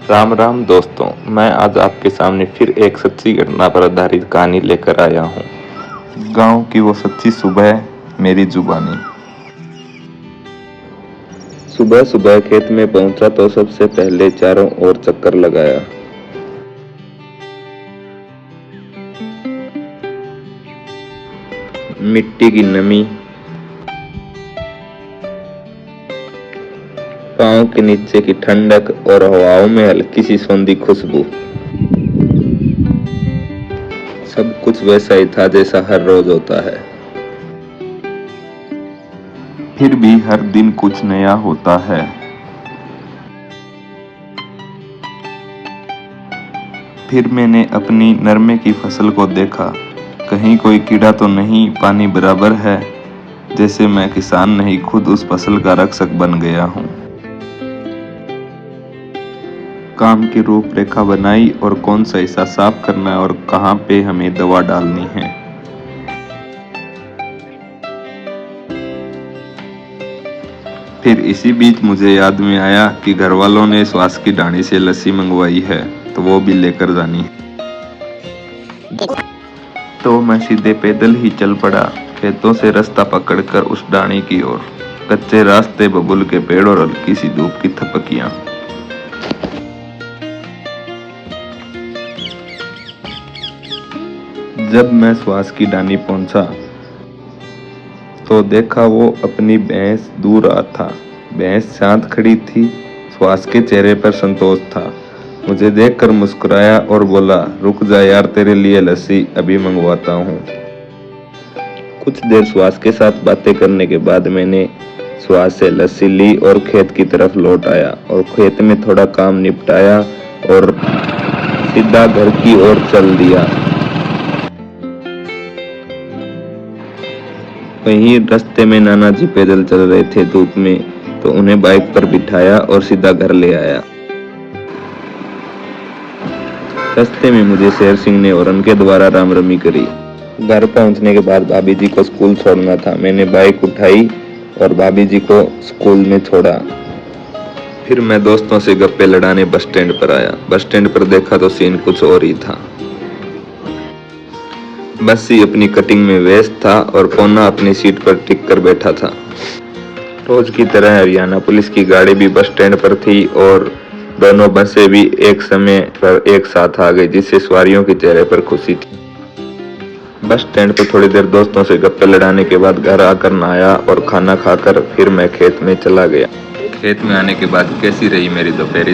राम राम दोस्तों, मैं आज आपके सामने फिर एक सच्ची घटना पर आधारित कहानी लेकर आया हूँ। गांव की वो सच्ची सुबह, मेरी जुबानी। सुबह सुबह खेत में पहुंचा तो सबसे पहले चारों ओर चक्कर लगाया। मिट्टी की नमी, पांव के नीचे की ठंडक और हवाओं में हल्की सी सौंधी खुशबू, सब कुछ वैसा ही था जैसा हर रोज होता है। फिर भी हर दिन कुछ नया होता है। फिर मैंने अपनी नरमे की फसल को देखा, कहीं कोई कीड़ा तो नहीं, पानी बराबर है, जैसे मैं किसान नहीं खुद उस फसल का रक्षक बन गया हूँ। काम की रूपरेखा बनाई और कौन सा हिस्सा साफ करना है और कहाँ पे हमें दवा डालनी है। फिर इसी बीच मुझे याद में आया कि घर वालों ने श्वास की ढाणी से लस्सी मंगवाई है, तो वो भी लेकर जानी है। तो मैं सीधे पैदल ही चल पड़ा, खेतों से रास्ता पकड़कर उस ढाणी की ओर। कच्चे रास्ते, बबूल के पेड़ और हल्की सी धूप की थपकियां। जब मैं श्वास की ढाणी पहुंचा तो देखा वो अपनी भैंस दूर आ था। भैंस शांत खड़ी थी, श्वास के चेहरे पर संतोष था। मुझे देखकर मुस्कुराया और बोला, रुक जा यार, तेरे लिए लस्सी अभी मंगवाता हूँ। कुछ देर श्वास के साथ बातें करने के बाद मैंने श्वास से लस्सी ली और खेत की तरफ लौट आया और खेत में थोड़ा काम निपटाया और सीधा घर की ओर चल दिया। वहीं रास्ते में नाना जी पैदल चल रहे थे धूप में, तो उन्हें बाइक पर बिठाया और सीधा घर ले आया। रास्ते में मुझे शेर सिंह ने और उनके द्वारा रामरमी करी। घर पहुंचने के बाद भाभी जी को स्कूल छोड़ना था। मैंने बाइक उठाई और भाभी जी को स्कूल में छोड़ा। फिर मैं दोस्तों से गप्पे लड़ाने बस स्टैंड पर आया। बस स्टैंड पर देखा तो सीन कुछ और ही था। बस्सी अपनी कटिंग में व्यस्त था और पोना अपनी सीट पर टिक कर बैठा था। रोज की तरह हरियाणा पुलिस की गाड़ी भी बस स्टैंड पर थी और दोनों बसें भी एक समय पर एक साथ आ गई, जिससे सवारियों के चेहरे पर खुशी थी। बस स्टैंड पर थोड़ी देर दोस्तों से गप्पे लड़ाने के बाद घर आकर नहाया और खाना खाकर फिर मैं खेत में चला गया। खेत में आने के बाद कैसी रही मेरी दोपहर